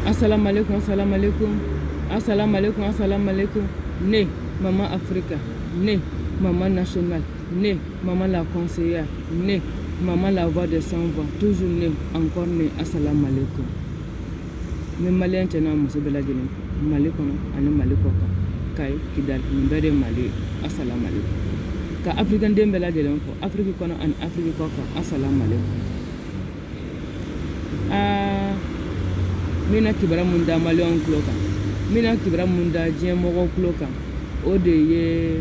Assalamu alaikum, assalamu alaikum. Assalamu alaikum, assalamu alaikum. Né, maman Africa. Né, maman nationale. Né, maman la conseillère. Né, maman la voix de 100 voix. Toujours né, encore né. Assalamu alaikum. Mais Malien tient à Moussa Beladine. Malikono, Anne Malikoka. Kai, Kidal, Mbere Mali. Assalamu alaikum. Ka African dem Beladine for Africa Kono and Africa Koka. Assalamu alaikum. Mina kibara munda malion kloka. Mina kibara munda diemogo kloka. O de ye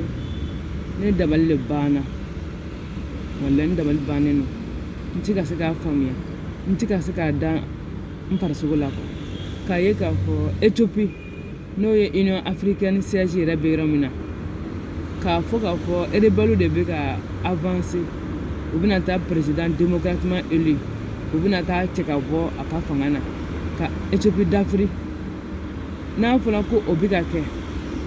ne dabal le bana. Wala ne dabal bana no. Ntika seka famia. Ntika seka da mparasogola ko. Kaye ka fo Ethiopie no ye Union Africaine siège reberamina. Ka fo erebalu de beka avancer. Ubinata président démocratiquement élu. Ubinata cheka vo aka fangana. Ka Ethiopie d'Afrique na fona ko obiga ke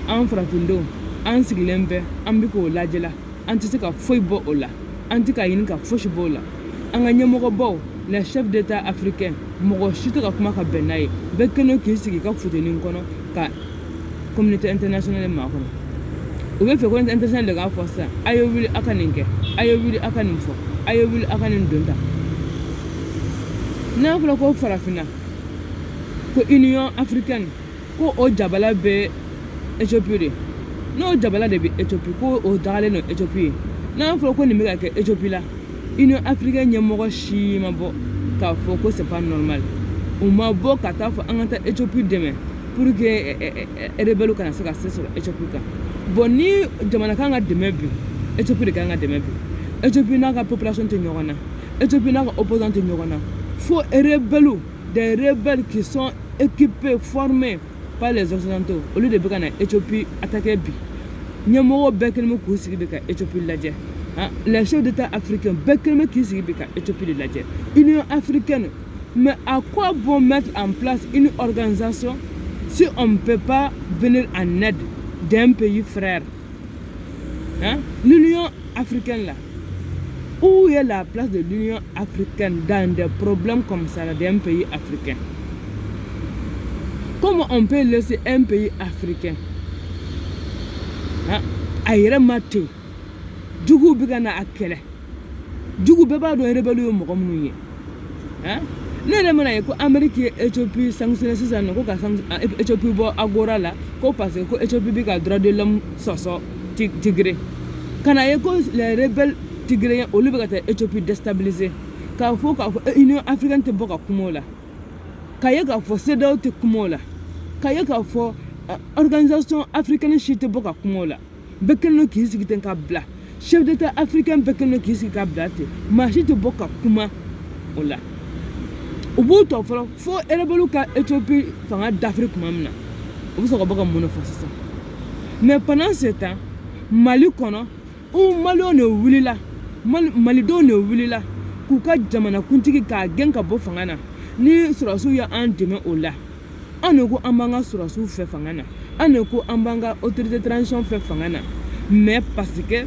an frafindo an sigilembe an biko lajela an tisika foibo ola an tika yin ka foshbola an ga nyemogo bo le chef d'état africain mogo shito ka kuma ka benaye bekeno ki sigi ka futenin kono ka communauté internationale ma kono o be fe ko international ga fossa ayo wili akaninke ayo wili akaninfo ayo wili akanin donta na fona ko farafina ko Union Africaine ko o jabala be Ethiopie no jabala de be Ethiopie ko o dagale no Ethiopie na fo ko ni mega ke Ethiopie la Union Africaine nyemogo shi mabo ka fo ko c'est pas normal o mabo ka ta fo angata Ethiopie demain pour que rebelu kana saka sur Ethiopie ka boni jamana kanga demain bi Ethiopie de kanga demain bi Ethiopie na ka population te nyogona Ethiopie na ka opposant te nyogona fo rebelu des rebelles qui sont équipés, formés par les Occidentaux. Au lieu de Bekana, Éthiopie attaquer Bi. Nyamoro Bekelmo Koussi Beka, Éthiopie Ladje. Les chefs d'État africains, Bekelmo Koussi Beka, Éthiopie Ladje. Union africaine. Mais à quoi bon mettre en place une organisation si on ne peut pas venir en aide d'un pays frère? L'Union africaine là. Où est la place de l'Union africaine dans des problèmes comme ça d'un pays africain? Comment on peut laisser un pays africain aïre maté djougou bigana akele djougou beba do rebelu mo comme nous ne le mana ko Amérique Éthiopie sanctionné ça no ko ka Éthiopie bo agora la ko parce que Éthiopie bi ka droit de l'homme soso tigré kana ko les rebelles tigréens au lieu de Éthiopie déstabilisée ka fo Union africaine te boka kumola kaye ka fo CEDEAO te kumola kaye ka fo organisation africaine chite boka kumola bekeno ki sigiten ka bla chef d'état africain bekeno ki sigika bla te machi te boka kuma ola ubu to fo erebelu ka Éthiopie fanga d'Afrique mamna ubu so boka mono fo ça mais pendant ce temps Mali kono ou Mali on wulila Mali do ne wulila ku ka jamana kuntigi ka genka bo fangana ni surasu ya an deme ola anoko ambanga surasu fe fangana anoko ambanga autorité de transition fe fangana mais parce que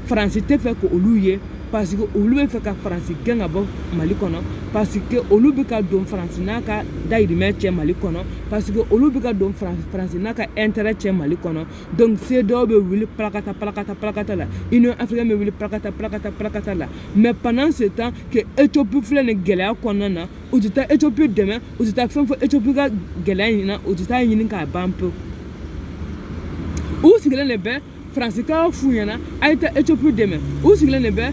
France te fait ko oluye parce que olu fe ka France genga bo Mali kono parce que olu be ka don France naka daidi meche Mali kono parce que olu be ka don France naka intérêt che Mali kono donc c'est do be wuli plakata la Union africaine be wuli plakata la mais pendant ce temps que Éthiopie flene gelea kono na ujuta Éthiopie demain ujuta fenfo Éthiopie ga gelea na ujuta yin ka bampo ou sigile le be France ka fuyana aita Éthiopie demain ou sigile ne be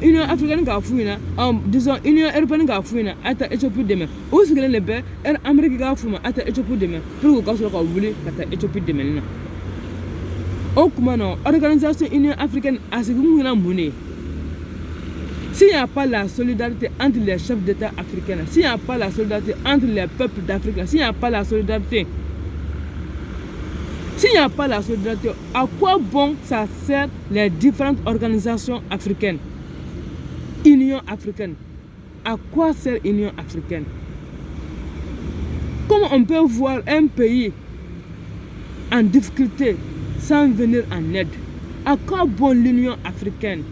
Union africaine ka fuyana disons Union européenne ka fuyana aita Éthiopie demain ou sigile ne be Amérique ka fuma aita Éthiopie demain pour ko so ko wuli kata Éthiopie demain na o kuma no organisation Union africaine asigu na mune s'il n'y a pas la solidarité entre les chefs d'État africains, s'il n'y a pas la solidarité entre les peuples d'Afrique, s'il n'y a pas la solidarité, à quoi bon ça sert les différentes organisations africaines? Union africaine. À quoi sert l'Union africaine? Comment on peut voir un pays en difficulté sans venir en aide? À quoi bon l'Union africaine?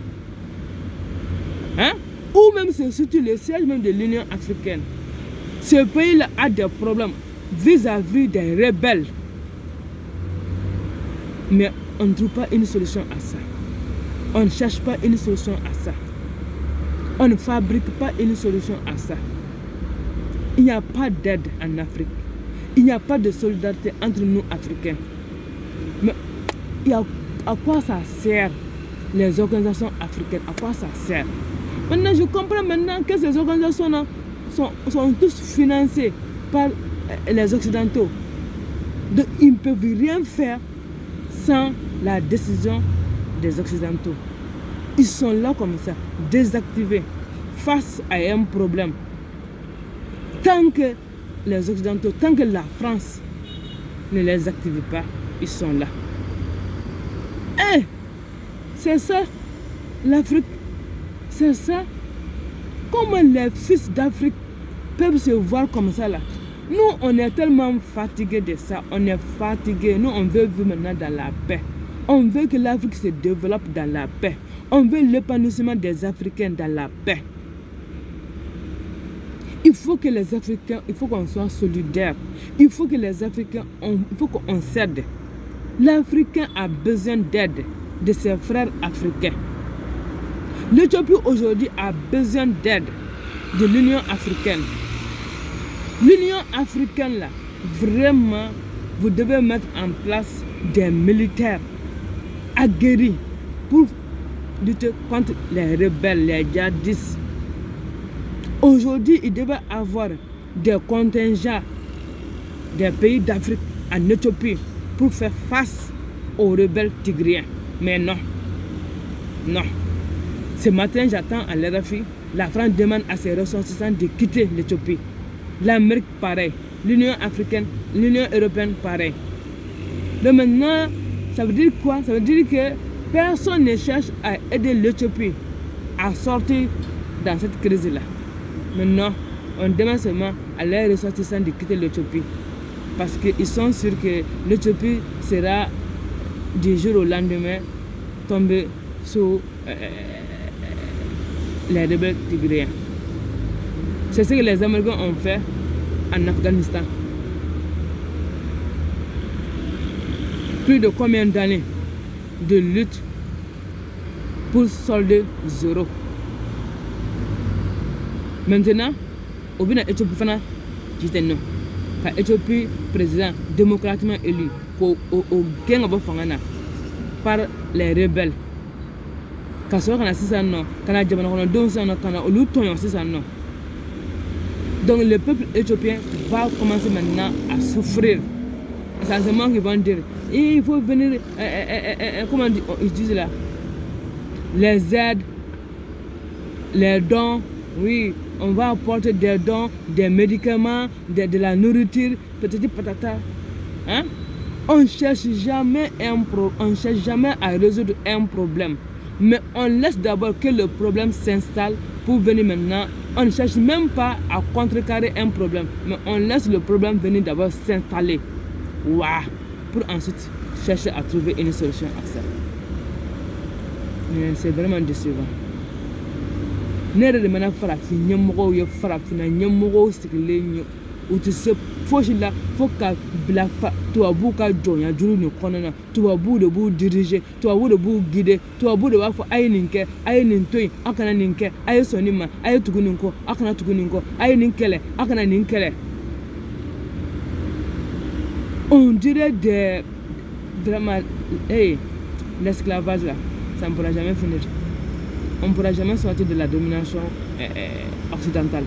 Ou même c'est surtout le siège même de l'Union africaine. Ce pays-là a des problèmes. vis-à-vis des rebelles. Mais on ne trouve pas une solution à ça. On ne cherche pas une solution à ça. On ne fabrique pas une solution à ça. Il n'y a pas d'aide en Afrique. Il n'y a pas de solidarité entre nous Africains. Mais à quoi ça sert les organisations africaines? À quoi ça sert? Maintenant, je comprends maintenant que ces organisations-là sont tous financées par les Occidentaux. Donc, ils ne peuvent rien faire sans la décision des Occidentaux. Ils sont là comme ça, désactivés, face à un problème. Tant que les Occidentaux, tant que la France ne les active pas, ils sont là. Et c'est ça, l'Afrique. C'est ça. Comment les fils d'Afrique peuvent se voir comme ça là? Nous, on est tellement fatigués de ça. On est fatigués. Nous, on veut vivre maintenant dans la paix. On veut que l'Afrique se développe dans la paix. On veut l'épanouissement des Africains dans la paix. Il faut que les Africains, il faut qu'on soit solidaires. Il faut que les Africains, il faut qu'on s'aide. L'Africain a besoin d'aide de ses frères africains. L'Éthiopie aujourd'hui a besoin d'aide de l'Union africaine. L'Union africaine là, vraiment, vous devez mettre en place des militaires aguerris pour lutter contre les rebelles, les djihadistes. Aujourd'hui, il devait avoir des contingents des pays d'Afrique en Éthiopie pour faire face aux rebelles tigriens. Mais non. Non. Ce matin, j'attends à l'RFI, la France demande à ses ressortissants de quitter l'Éthiopie. L'Amérique, pareil. L'Union africaine, l'Union européenne, pareil. Donc maintenant, ça veut dire quoi? Ça veut dire que personne ne cherche à aider l'Éthiopie à sortir dans cette crise-là. Maintenant, on demande seulement à leurs ressortissants de quitter l'Éthiopie. Parce qu'ils sont sûrs que l'Éthiopie sera du jour au lendemain tombée sous les rebelles tigréens. C'est ce que les Américains ont fait en Afghanistan. Plus de combien d'années de lutte pour solder zéro. Maintenant, au bout de l'Éthiopie, j'étais non. Car l'Éthiopie, président démocratiquement élu, au par les rebelles. Quand on a 6 ans, quand on a 12 ans, quand on a 6 ans. Donc le peuple éthiopien va commencer maintenant à souffrir. Essentiellement, ils vont dire, il faut venir, comment ils disent là, les aides, les dons, oui, on va apporter des dons, des médicaments, de la nourriture, petit patata. Hein? On ne cherche jamais à résoudre un problème. Mais on laisse d'abord que le problème s'installe pour venir maintenant. On ne cherche même pas à contrecarrer un problème. Mais on laisse le problème venir d'abord s'installer. Waouh! Pour ensuite chercher à trouver une solution à ça. Mais c'est vraiment décevant. Nere de mana farafin nyammo yo farafina nyammo sikile ou tu sais la faut ka bila to abuka jonya juru ni konana to abu de bu diriger to abu de bu guider to abu de wa fo ayininke ayinintoy akana ninke ayesonima ayetuguninko akana tuguninko ayininkele akana ninkele. On dirait vraiment l'esclavage là, ça ne pourra jamais finir. On ne pourra jamais sortir de la domination occidentale.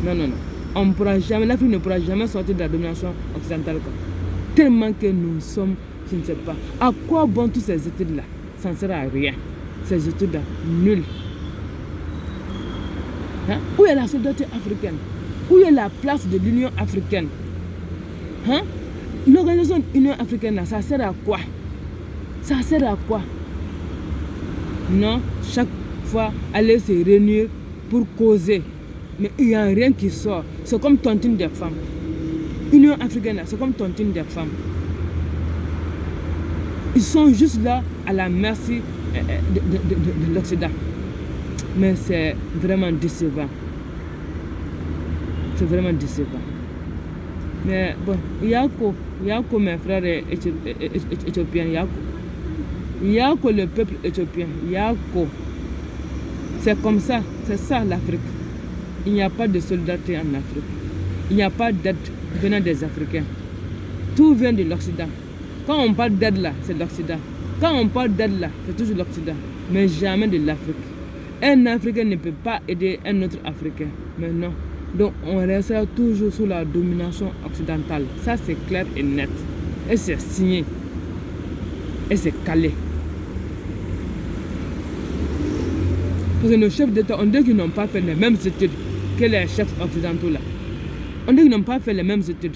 Non, non, non. On ne pourra jamais, l'Afrique ne pourra jamais sortir de la domination occidentale. Tellement que nous sommes, je ne sais pas. À quoi bon tous ces études-là? Ça ne sert à rien. Ces études-là, nulles. Hein? Où est la solidarité africaine? Où est la place de l'Union africaine? Hein? L'organisation de l'Union africaine, là, ça sert à quoi? Ça sert à quoi? Non, chaque fois aller se réunir pour causer, mais il n'y a rien qui sort. C'est comme tontine des femmes. Union africaine, c'est comme tontine des femmes. Ils sont juste là à la merci de l'Occident. Mais c'est vraiment décevant. C'est vraiment décevant. Mais bon, Yako, mes frères éthiopiens, Yako, le peuple éthiopien, Yako. C'est comme ça, c'est ça l'Afrique. Il n'y a pas de solidarité en Afrique. Il n'y a pas d'aide venant des Africains. Tout vient de l'Occident. Quand on parle d'aide là, c'est l'Occident. Quand on parle d'aide là, c'est toujours l'Occident. Mais jamais de l'Afrique. Un Africain ne peut pas aider un autre Africain. Mais non. Donc on restera toujours sous la domination occidentale. Ça c'est clair et net. Et c'est signé. Et c'est calé. Parce que nos chefs d'État, on dit qu'ils n'ont pas fait les mêmes études que les chefs occidentaux là. On dit qu'ils n'ont pas fait les mêmes études.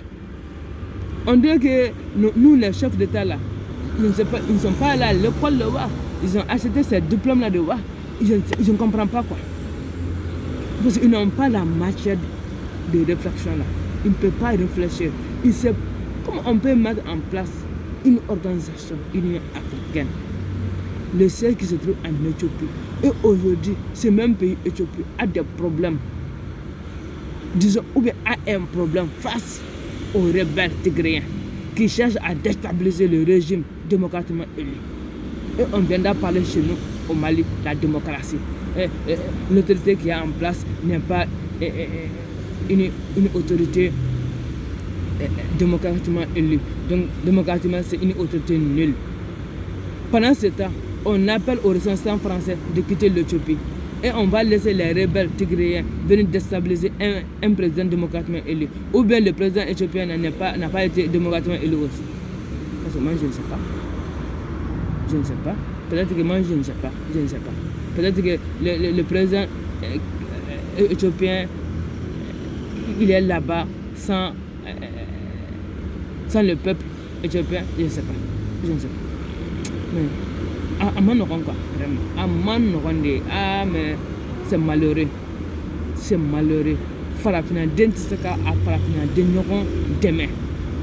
On dit que nous les chefs d'État là, ils ne sont pas allés à l'école de WA. Ils ont acheté ces diplômes là de WA. Ils ne comprennent pas quoi. Parce qu'ils n'ont pas la matière de réflexion là. Ils ne peuvent pas réfléchir. Ils savent comment on peut mettre en place une organisation, Union africaine. Le siège qui se trouve en Éthiopie. Et aujourd'hui, ce même pays Éthiopie a des problèmes. Disons, ou bien a un problème face aux rebelles tigréens qui cherchent à déstabiliser le régime démocratiquement élu. Et on viendra parler chez nous au Mali, la démocratie. L'autorité qui est en place n'est pas une autorité démocratiquement élue. Donc, démocratiquement, c'est une autorité nulle. Pendant ce temps, on appelle aux ressortissants français de quitter l'Éthiopie. Et on va laisser les rebelles tigréens venir déstabiliser un président démocratiquement élu. Ou bien le président éthiopien n'a pas été démocratiquement élu aussi. Parce que moi, je ne sais pas. Je ne sais pas. Peut-être que moi, je ne sais pas. Je ne sais pas. Peut-être que le président éthiopien, il est là-bas sans le peuple éthiopien. Je ne sais pas. Je ne sais pas. Mais, quoi, vraiment. Mais c'est malheureux. C'est malheureux. Farafina dentisaka a farafina de ɲɔgɔn dɛmɛ.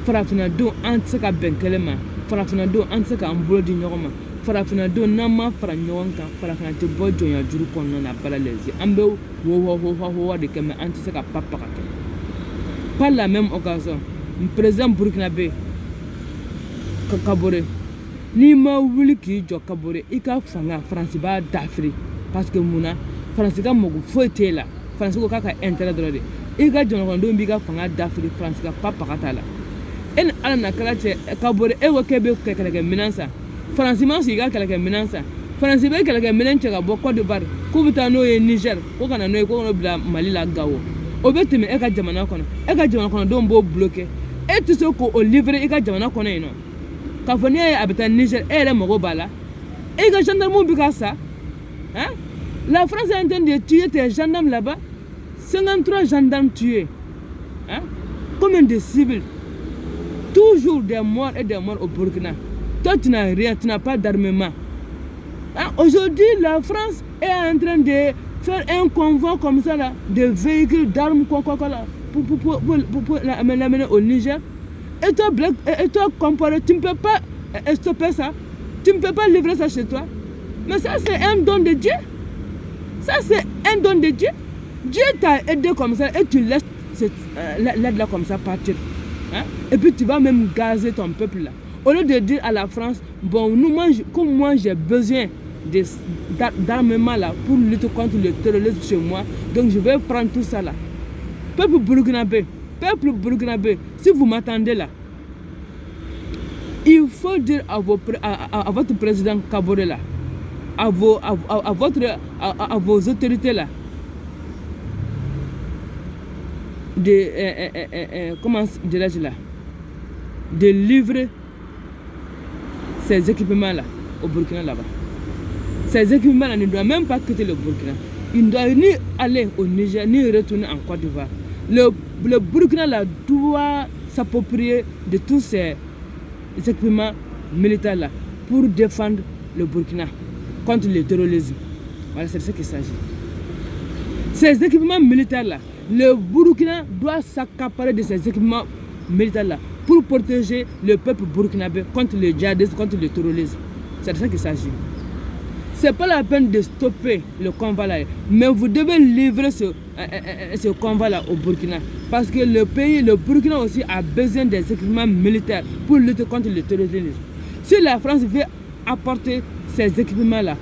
Farafina don an tɛ se ka bɛn kelen ma. Farafina don an tɛ se k'an bolo di ɲɔgɔn ma. Farafina don n'an ma fara ɲɔgɔn kan, farafina tɛ bɔ jɔnya juru kɔnɔna na bala lezi. An bɛ wɔwɔ de kɛ mais an tɛ se ka pa ka kɛ. Par la même occasion, le président burkinabé Kabore, n'i ma wuli k'i jɔ Kabore, i ka fanga France b'a dafiri parce que mun na France ka mago foyi t'e la. France ko k'a ka intérêt dɔrɔn de. I ka jɔnɔkɔnɔdenw b'i ka fanga dafiri France ka pa t'a la. E ni Ala na kɛra cɛ Kabore e ko k'e bɛ kɛlɛkɛminɛn san. France ma sɔn i ka kɛlɛkɛminɛn san. France bɛ kɛlɛkɛminɛn cɛ ka bɔ Côte d'Ivoire k'u bɛ taa n'o ye Niger ko ka na n'o ye ko ka n'o bila Mali la Gawo. O bɛ tɛmɛ e ka jamana kɔnɔ. E ka jamana kɔnɔdenw b'o bloqué. E tɛ se k'o livrer i ka jamana kɔnɔ yen nɔ. K'a fɔ n'i y'a ye a bɛ taa Niger e yɛrɛ mago b'a la. E ka gendarmew bɛ ka sa. Hein? La France est en train de tuer tes gendarmes là-bas. 53 gendarmes tués. Hein? Combien de civils? Toujours des morts et des morts au Burkina. Toi, tu n'as rien, tu n'as pas d'armement. Hein? Aujourd'hui, la France est en train de faire un convoi comme ça, là, de véhicules, d'armes, pour l'amener au Niger. Et toi, comparé, tu ne peux pas stopper ça. Tu ne peux pas livrer ça chez toi. Mais ça, c'est un don de Dieu. Ça, c'est un don de Dieu. Dieu t'a aidé comme ça et tu laisses l'aide-là comme ça partir. Hein? Et puis tu vas même gazer ton peuple là. Au lieu de dire à la France, bon, comme moi j'ai besoin d'armement là pour lutter contre le terrorisme chez moi, donc je vais prendre tout ça là. Peuple burkinabé, si vous m'attendez là, il faut dire à votre président Kabore là, à vos autorités là, comment dirais-je là, de livrer ces équipements là au Burkina là-bas. Ces équipements là ne doivent même pas quitter le Burkina. Ils ne doivent ni aller au Niger ni retourner en Côte d'Ivoire. Le Burkina là doit s'approprier de tous ces équipements militaires là pour défendre le Burkina contre le terrorisme. Voilà, c'est de ce qu'il s'agit. Ces équipements militaires là, le Burkina doit s'accaparer de ces équipements militaires là pour protéger le peuple burkinabé contre le djihadisme, contre le terrorisme. C'est de ça qu'il s'agit. Ce n'est pas la peine de stopper le convoi là, mais vous devez livrer ce convoi-là au Burkina. Parce que le Burkina aussi a besoin des équipements militaires pour lutter contre le terrorisme. Si la France veut apporter ces équipements-là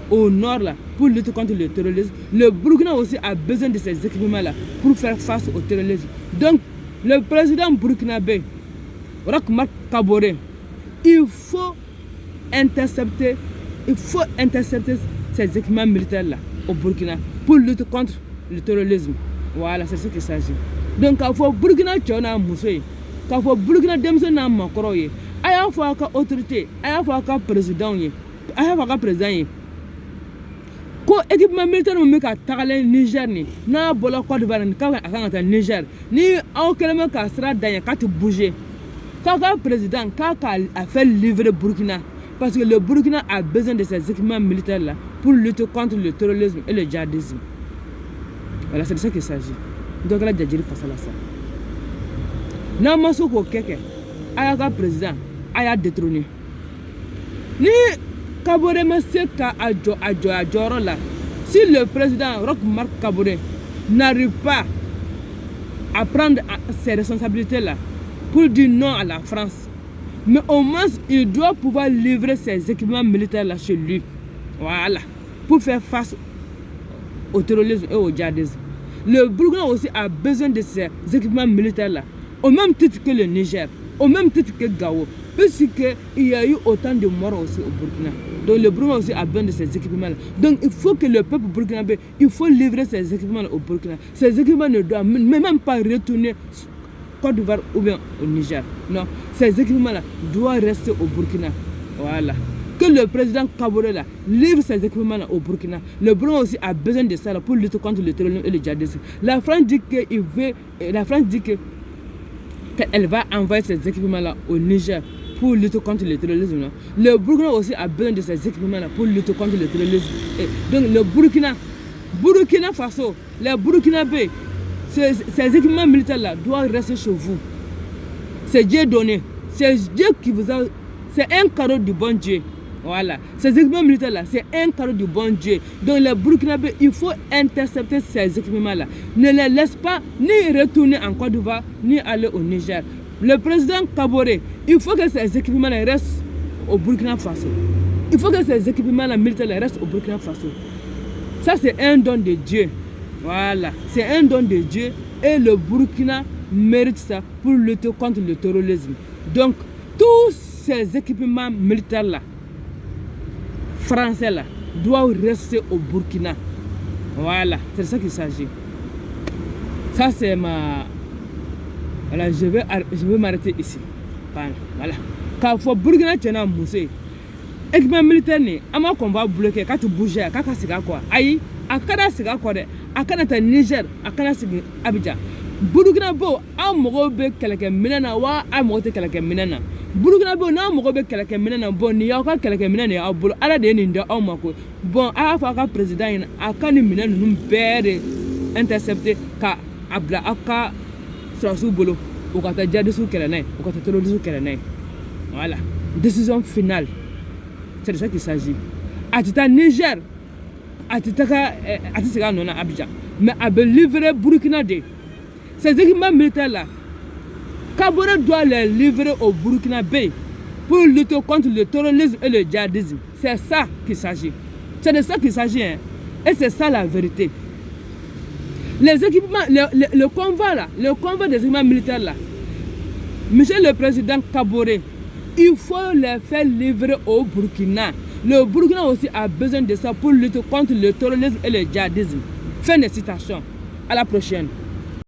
au nord là, pour lutter contre le terrorisme, le Burkina aussi a besoin de ces équipements-là pour faire face au terrorisme. Donc, le président burkinabé, Roch Marc Kaboré, il faut intercepter ces équipements militaires-là au Burkina pour lutter contre le terrorisme. Voilà, c'est ce qu'il s'agit. Donc, il faut Burkina Tchona Moussé, il faut Burkina Demsona Makoroye, il faut qu'il y ait autorité, il faut qu'il y ait président, il faut qu'il y ait président. Ko équipement militaire mu ka tagalen Niger ni na bolo Côte d'Ivoire ni ka akanga Niger ni aw kelema ka sera danya ka te bouger ka président ka a fait livrer Burkina parce que le Burkina a besoin de ces équipements militaires là pour lutter contre le terrorisme et le djihadisme. Voilà, c'est de ça qu'il s'agit. Donc là djadjiri face à ça na maso ko keke aya président aya détrôné ni Kaboré Maseka adjo là. Si le président Roch Marc Kaboré n'arrive pas à prendre ses responsabilités là pour dire non à la France, mais au moins il doit pouvoir livrer ses équipements militaires là chez lui. Voilà, pour faire face au terrorisme et au djihadisme. Le Burkina aussi a besoin de ces équipements militaires là, au même titre que le Niger, au même titre que Gao, puisqu'il y a eu autant de morts aussi au Burkina. Donc le Burkina aussi a besoin de ces équipements-là. Donc il faut que le peuple burkinabé, il faut livrer ces équipements au Burkina. Ces équipements ne doivent même pas retourner Côte d'Ivoire ou bien au Niger. Non, ces équipements-là doivent rester au Burkina. Voilà. Que le président Kaboré là livre ces équipements-là au Burkina. Le Burkina aussi a besoin de ça là pour lutter contre le terrorisme et le djihadisme. La France dit qu'elle va envoyer ces équipements-là au Niger pour lutter contre le terrorisme. Là. Le Burkina aussi a besoin de ces équipements-là pour lutter contre le terrorisme. Et donc le Burkina Faso, les Burkinabés, ces équipements militaires-là doivent rester chez vous. C'est Dieu donné. C'est Dieu qui vous a... C'est un cadeau du bon Dieu. Voilà. Ces équipements militaires-là, c'est un cadeau du bon Dieu. Donc les Burkinabés, il faut intercepter ces équipements-là. Ne les laisse pas ni retourner en Côte d'Ivoire, ni aller au Niger. Le président Kaboré, il faut que ces équipements-là restent au Burkina Faso. Il faut que ces équipements-là militaires restent au Burkina Faso. Ça, c'est un don de Dieu. Voilà. C'est un don de Dieu. Et le Burkina mérite ça pour lutter contre le terrorisme. Donc, tous ces équipements militaires-là, français-là, doivent rester au Burkina. Voilà. C'est de ça qu'il s'agit. Ça, c'est ma... Voilà, je vais m'arrêter ici. Voilà. Quand il faut Burkina Tchana Moussé, équipement militaire, on va bloquer, quand tu bouges, quand tu sais quoi. Aïe, à Kada Siga quoi, à Kada Niger, à Kada Siga Abidjan. Burkina Bo, à Morobe, quelqu'un minana, wa, à Morote, quelqu'un minana. Burkina Bo, na Morobe, quelqu'un minana, bon, n'y a aucun quelqu'un minana, à Bolo, à la déninda, à Mako. Bon, à Faka président, à Kani minana, nous perdre, intercepter, qu'à Abla, à Ka. Sous boulot, au cas de djihadisme kélanais, au cas de terrorisme kélanais. Voilà. Décision finale. C'est de ça qu'il s'agit. Atita Niger, Atita Nona Abidjan, mais à livrer Burkina de. Ces équipements militaires là, Kaboré doit les livrer au Burkina Bay pour lutter contre le terrorisme et le djihadisme. C'est ça qu'il s'agit. C'est de ça qu'il s'agit. Hein. Et c'est ça la vérité. Les équipements, le convoi des équipements militaires là, monsieur le président Kaboré, il faut les faire livrer au Burkina. Le Burkina aussi a besoin de ça pour lutter contre le terrorisme et le djihadisme. Fin de citation. À la prochaine.